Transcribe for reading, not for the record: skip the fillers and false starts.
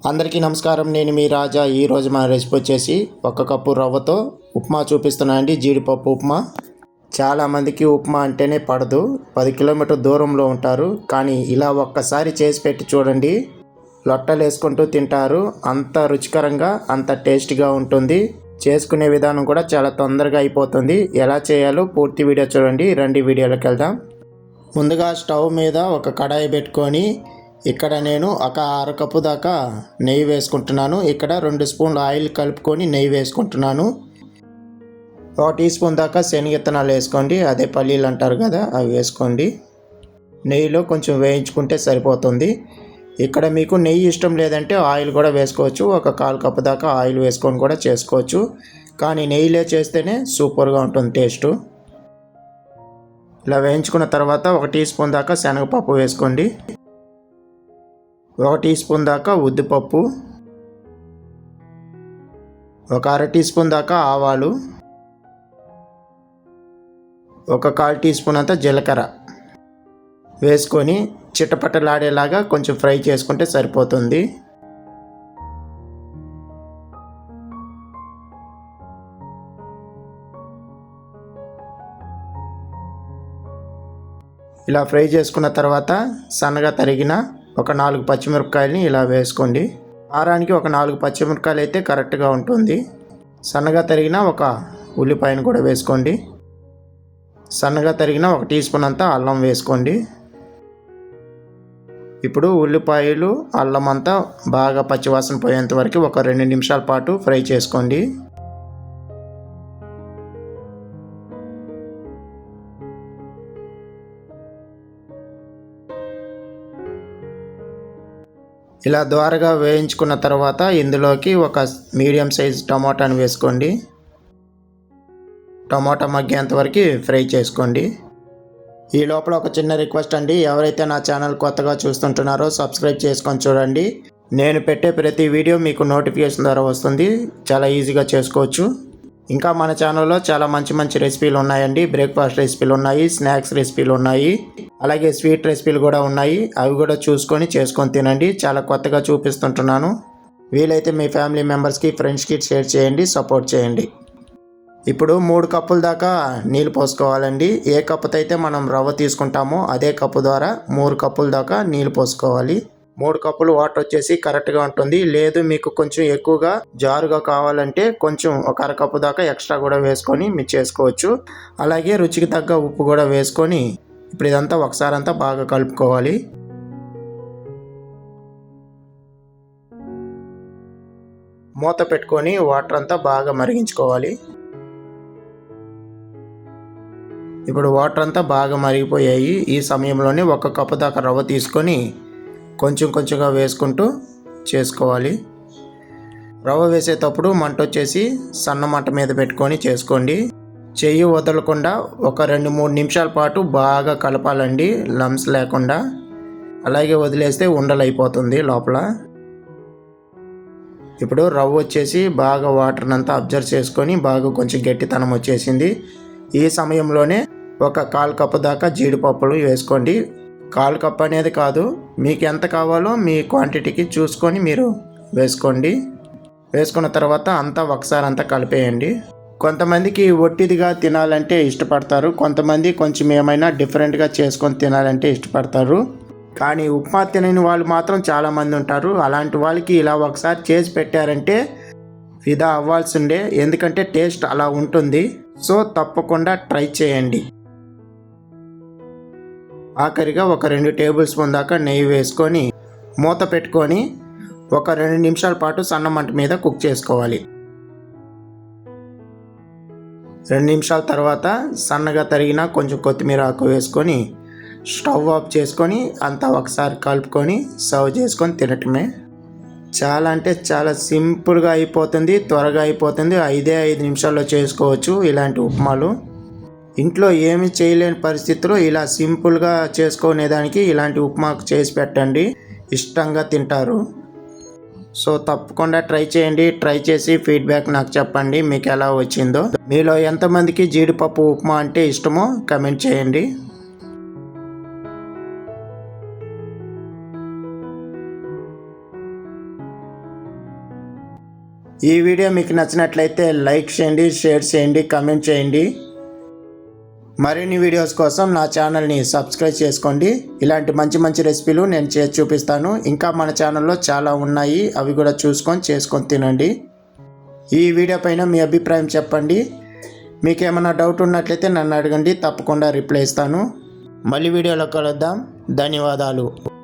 అందరికీ నమస్కారం. నేను మీ రాజా. ఈరోజు మన రెసిపీ వచ్చేసి 1 కప్పు రవ్వతో ఉప్మా చూపిస్తున్నా అండి. జీడిపప్పు ఉప్మా. చాలామందికి ఉప్మా అంటేనే పడదు. 10 కిలోమీటర్ దూరంలో ఉంటారు. కానీ ఇలా ఒక్కసారి చేసి పెట్టి చూడండి, లొట్టలు వేసుకుంటూ తింటారు. అంత రుచికరంగా, అంత టేస్టీగా ఉంటుంది. చేసుకునే విధానం కూడా చాలా తొందరగా అయిపోతుంది. ఎలా చేయాలో పూర్తి వీడియో చూడండి. రండి వీడియోలోకి వెళ్దాం. ముందుగా స్టవ్ మీద ఒక కడాయి పెట్టుకొని ఇక్కడ నేను ఒక 1/2 కప్పు దాకా నెయ్యి వేసుకుంటున్నాను. ఇక్కడ 2 స్పూన్లు ఆయిల్ కలుపుకొని నెయ్యి వేసుకుంటున్నాను. 1 టీ స్పూన్ దాకా శనగిత్తనాలు వేసుకోండి. అదే పల్లీలు అంటారు కదా, అవి వేసుకోండి. నెయ్యిలో కొంచెం వేయించుకుంటే సరిపోతుంది. ఇక్కడ మీకు నెయ్యి ఇష్టం లేదంటే ఆయిల్ కూడా వేసుకోవచ్చు. ఒక 1/4 కప్పు దాకా ఆయిల్ వేసుకొని కూడా చేసుకోవచ్చు. కానీ నెయ్యిలో చేస్తేనే సూపర్గా ఉంటుంది టేస్టు. ఇలా వేయించుకున్న తర్వాత 1 టీ స్పూన్ దాకా శనగపప్పు వేసుకోండి. 1 టీ స్పూన్ దాకా ఉద్దిపప్పు, ఒక 1/2 టీ స్పూన్ దాకా ఆవాలు, ఒక 1/4 టీ స్పూన్ అంతా జీలకర్ర వేసుకొని చిటపటలాడేలాగా కొంచెం ఫ్రై చేసుకుంటే సరిపోతుంది. ఇలా ఫ్రై చేసుకున్న తర్వాత సన్నగా తరిగిన ఒక 4 పచ్చిమిరపకాయలని ఇలా వేసుకోండి. కారానికి ఒక 4 పచ్చిమిరపకాయలు అయితే కరెక్ట్గా ఉంటుంది. సన్నగా తరిగిన ఒక ఉల్లిపాయను కూడా వేసుకోండి. సన్నగా తరిగిన 1 టీ స్పూన్ అంతా అల్లం వేసుకోండి. ఇప్పుడు ఉల్లిపాయలు అల్లం అంతా బాగా పచ్చివాసన పోయేంత వరకు ఒక 2 నిమిషాల పాటు ఫ్రై చేసుకోండి. ఇలా ద్వారగా వేయించుకున్న తర్వాత ఇందులోకి ఒక మీడియం సైజ్ టమాటాను వేసుకోండి. టమాటా మగ్గేంత వరకు ఫ్రై చేసుకోండి. ఈ లోపల ఒక చిన్న రిక్వెస్ట్ అండి, ఎవరైతే నా ఛానల్ కొత్తగా చూస్తుంటున్నారో సబ్స్క్రైబ్ చేసుకొని చూడండి. నేను పెట్టే ప్రతి వీడియో మీకు నోటిఫికేషన్ ద్వారా వస్తుంది. చాలా ఈజీగా చేసుకోవచ్చు. ఇంకా మన ఛానల్లో చాలా మంచి రెసిపీలు ఉన్నాయండి. బ్రేక్ఫాస్ట్ రెసిపీలు ఉన్నాయి, స్నాక్స్ రెసిపీలు ఉన్నాయి, అలాగే స్వీట్ రెసిపీలు కూడా ఉన్నాయి. అవి కూడా చూసుకొని చేసుకొని తినండి. చాలా కొత్తగా చూపిస్తుంటున్నాను. వీలైతే మీ ఫ్యామిలీ మెంబర్స్కి, ఫ్రెండ్స్కి షేర్ చేయండి, సపోర్ట్ చేయండి. ఇప్పుడు 3 కప్పుల దాకా నీళ్ళు పోసుకోవాలండి. ఏ కప్పుతో అయితే మనం రవ్వ తీసుకుంటామో అదే కప్పు ద్వారా 3 కప్పుల దాకా నీళ్ళు పోసుకోవాలి. 3 కప్పులు వాటర్ వచ్చేసి కరెక్ట్గా ఉంటుంది. లేదు మీకు కొంచెం ఎక్కువగా జారుగా కావాలంటే కొంచెం ఒక 1/2 కప్పు దాకా ఎక్స్ట్రా కూడా వేసుకొని మీరు చేసుకోవచ్చు. అలాగే రుచికి తగ్గ ఉప్పు కూడా వేసుకొని ఇప్పుడు ఇదంతా ఒకసారి అంతా బాగా కలుపుకోవాలి. మూత పెట్టుకొని వాటర్ అంతా బాగా మరిగించుకోవాలి. ఇప్పుడు వాటర్ అంతా బాగా మరిగిపోయాయి. ఈ సమయంలోనే 1 కప్పు దాకా రవ్వ తీసుకొని కొంచెంగా వేసుకుంటూ చేసుకోవాలి. రవ్వ వేసేటప్పుడు మంట వచ్చేసి సన్న మంట మీద పెట్టుకొని చేసుకోండి. చెయ్యి వదలకుండా ఒక 2-3 నిమిషాల పాటు బాగా కలపాలండి, లమ్స్ లేకుండా. అలాగే వదిలేస్తే ఉండలు అయిపోతుంది లోపల. ఇప్పుడు రవ్వ వచ్చేసి బాగా వాటర్ని అంతా అబ్జర్వ్ చేసుకొని బాగా కొంచెం గట్టితనం వచ్చేసింది. ఈ సమయంలోనే ఒక 1/4 కప్పు దాకా జీడిపప్పులు వేసుకోండి. 1/4 కప్పు అనేది కాదు, మీకు ఎంత కావాలో మీ క్వాంటిటీకి చూసుకొని మీరు వేసుకోండి. వేసుకున్న తర్వాత అంతా ఒకసారి అంతా కలిపేయండి. కొంతమందికి ఒట్టిదిగా తినాలంటే ఇష్టపడతారు, కొంతమంది కొంచెం ఏమైనా డిఫరెంట్గా చేసుకొని తినాలంటే ఇష్టపడతారు. కానీ ఉప్మా తినని వాళ్ళు మాత్రం చాలామంది ఉంటారు. అలాంటి వాళ్ళకి ఇలా ఒకసారి చేసి పెట్టారంటే ఫిదా అవ్వాల్సిందే, ఎందుకంటే టేస్ట్ అలా ఉంటుంది. సో తప్పకుండా ట్రై చేయండి. ఆఖరిగా ఒక 2 టేబుల్ స్పూన్ దాకా నెయ్యి వేసుకొని మూత పెట్టుకొని ఒక 2 నిమిషాల పాటు సన్న మంట మీద కుక్ చేసుకోవాలి. 2 నిమిషాల తర్వాత సన్నగా తరిగిన కొంచెం కొత్తిమీర ఆకు వేసుకొని స్టవ్ ఆఫ్ చేసుకొని అంతా ఒకసారి కలుపుకొని సర్వ్ చేసుకొని తినటమే. చాలా అంటే చాలా సింపుల్గా అయిపోతుంది, త్వరగా అయిపోతుంది. 5 నిమిషాల్లో చేసుకోవచ్చు ఇలాంటి ఉప్మాలు. ఇంట్లో ఏమి చేయలేని పరిస్థితుల్లో ఇలా సింపుల్గా చేసుకునేదానికి ఇలాంటి ఉప్మా చేసి పెట్టండి, ఇష్టంగా తింటారు. సో తప్పకుండా ట్రై చేయండి. ట్రై చేసి ఫీడ్బ్యాక్ నాకు చెప్పండి మీకు ఎలా వచ్చిందో. మీలో ఎంతమందికి జీడిపప్పు ఉప్మా అంటే ఇష్టమో కమెంట్ చేయండి. ఈ వీడియో మీకు నచ్చినట్లయితే లైక్ చేయండి, షేర్ చేయండి, కామెంట్ చేయండి. మరిన్ని వీడియోస్ కోసం నా ఛానల్ని సబ్స్క్రైబ్ చేసుకోండి. ఇలాంటి మంచి మంచి రెసిపీలు నేను చేసి చూపిస్తాను. ఇంకా మన ఛానల్లో చాలా ఉన్నాయి, అవి కూడా చేసుకొని తినండి. ఈ వీడియో పైన మీ అభిప్రాయం చెప్పండి. మీకు ఏమైనా డౌట్ ఉన్నట్లయితే నన్ను అడగండి, తప్పకుండా రిప్లై ఇస్తాను. మళ్ళీ వీడియోలో కలుద్దాం. ధన్యవాదాలు.